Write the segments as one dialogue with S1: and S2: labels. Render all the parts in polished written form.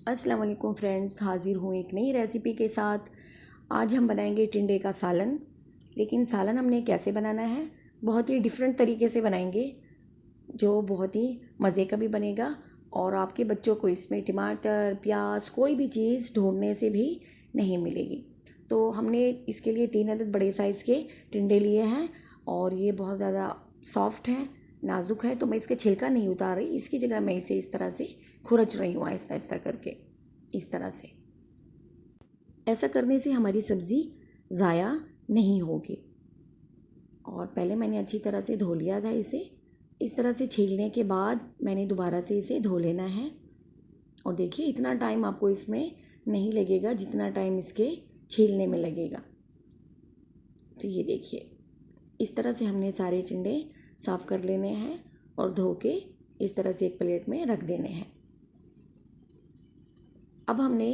S1: अस्सलाम वालेकुम फ्रेंड्स, हाज़िर हूँ एक नई रेसिपी के साथ। आज हम बनाएंगे टिंडे का सालन। लेकिन सालन हमने कैसे बनाना है, बहुत ही डिफरेंट तरीके से बनाएंगे, जो बहुत ही मज़े का भी बनेगा और आपके बच्चों को इसमें टमाटर प्याज कोई भी चीज़ ढूंढने से भी नहीं मिलेगी। तो हमने इसके लिए 3 अदद बड़े साइज़ के टिंडे लिए हैं और ये बहुत ज़्यादा सॉफ्ट है, नाजुक है, तो मैं इसका छिलका नहीं उतार रही। इसकी जगह मैं इसे इस तरह से खुरच रही हूँ, आहिस्ता आहिस्ता करके, इस तरह से। ऐसा करने से हमारी सब्ज़ी ज़ाया नहीं होगी। और पहले मैंने अच्छी तरह से धो लिया था इसे। इस तरह से छीलने के बाद मैंने दोबारा से इसे धो लेना है। और देखिए, इतना टाइम आपको इसमें नहीं लगेगा जितना टाइम इसके छीलने में लगेगा। तो ये देखिए, इस तरह से हमने सारे टिंडे साफ़ कर लेने हैं और धो के इस तरह से एक प्लेट में रख देने हैं। अब हमने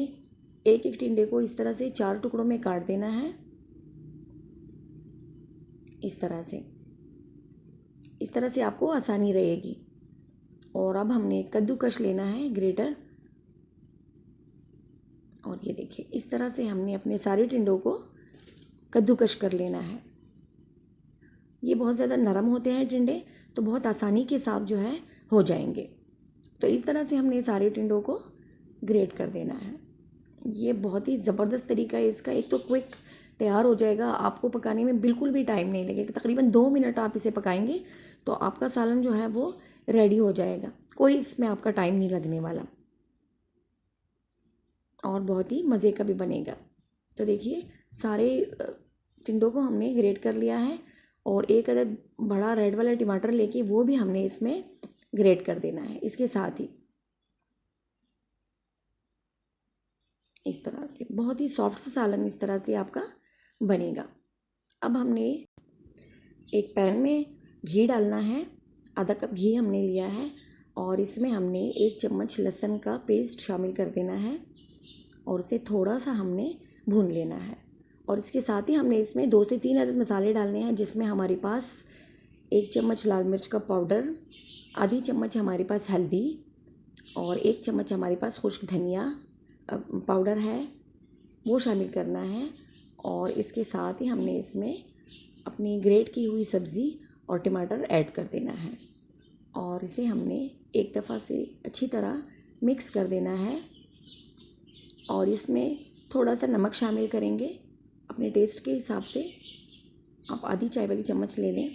S1: एक एक टिंडे को इस तरह से 4 टुकड़ों में काट देना है, इस तरह से आपको आसानी रहेगी। और अब हमने कद्दूकस लेना है, ग्रेटर। और ये देखिए, इस तरह से हमने अपने सारे टिंडों को कद्दूकस कर लेना है। ये बहुत ज़्यादा नरम होते हैं टिंडे, तो बहुत आसानी के साथ जो है हो जाएंगे। तो इस तरह से हमने सारे टिंडों को ग्रेट कर देना है। ये बहुत ही ज़बरदस्त तरीका है इसका। एक तो क्विक तैयार हो जाएगा, आपको पकाने में बिल्कुल भी टाइम नहीं लगेगा। तकरीबन 2 मिनट आप इसे पकाएंगे तो आपका सालन जो है वो रेडी हो जाएगा। कोई इसमें आपका टाइम नहीं लगने वाला और बहुत ही मज़े का भी बनेगा। तो देखिए, सारे टिंडों को हमने ग्रेट कर लिया है और एक अदद बड़ा रेड वाला टमाटर लेके वो भी हमने इसमें ग्रेट कर देना है इसके साथ ही। इस तरह से बहुत ही सॉफ्ट सा सालन इस तरह से आपका बनेगा। अब हमने एक पैन में घी डालना है। आधा कप घी हमने लिया है और इसमें हमने 1 चम्मच लहसुन का पेस्ट शामिल कर देना है और उसे थोड़ा सा हमने भून लेना है। और इसके साथ ही हमने इसमें 2 से 3 अदद मसाले डालने हैं, जिसमें हमारे पास 1 चम्मच लाल मिर्च का पाउडर, आधी चम्मच हमारे पास हल्दी और 1 चम्मच हमारे पास खुश्क धनिया पाउडर है, वो शामिल करना है। और इसके साथ ही हमने इसमें अपनी ग्रेट की हुई सब्ज़ी और टमाटर ऐड कर देना है और इसे हमने एक दफ़ा से अच्छी तरह मिक्स कर देना है। और इसमें थोड़ा सा नमक शामिल करेंगे अपने टेस्ट के हिसाब से। आप आधी चाय वाली चम्मच ले लें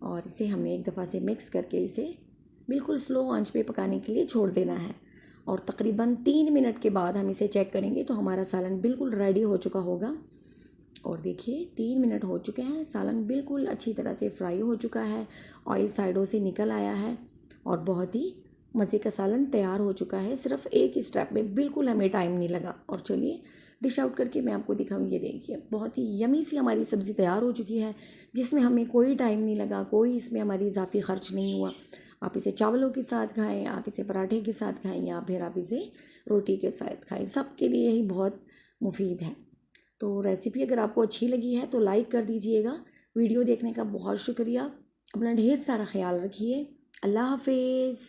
S1: और इसे हमें एक दफ़ा से मिक्स करके इसे बिल्कुल स्लो आंच पे पकाने के लिए छोड़ देना है। और तकरीबन 3 मिनट के बाद हम इसे चेक करेंगे तो हमारा सालन बिल्कुल रेडी हो चुका होगा। और देखिए, 3 मिनट हो चुके हैं, सालन बिल्कुल अच्छी तरह से फ्राई हो चुका है, ऑयल साइडों से निकल आया है और बहुत ही मज़े का सालन तैयार हो चुका है। सिर्फ एक स्टेप में बिल्कुल हमें टाइम नहीं लगा। और चलिए डिश आउट करके मैं आपको दिखाऊँ। ये देखिए, बहुत ही यमी सी हमारी सब्ज़ी तैयार हो चुकी है, जिसमें हमें कोई टाइम नहीं लगा, कोई इसमें हमारी इजाफी ख़र्च नहीं हुआ। आप इसे चावलों के साथ खाएं, आप इसे पराठे के साथ खाएं या फिर आप इसे रोटी के साथ खाएं, सबके लिए ही बहुत मुफीद है। तो रेसिपी अगर आपको अच्छी लगी है तो लाइक कर दीजिएगा। वीडियो देखने का बहुत शुक्रिया। अपना ढेर सारा ख्याल रखिए। अल्लाह हाफिज़।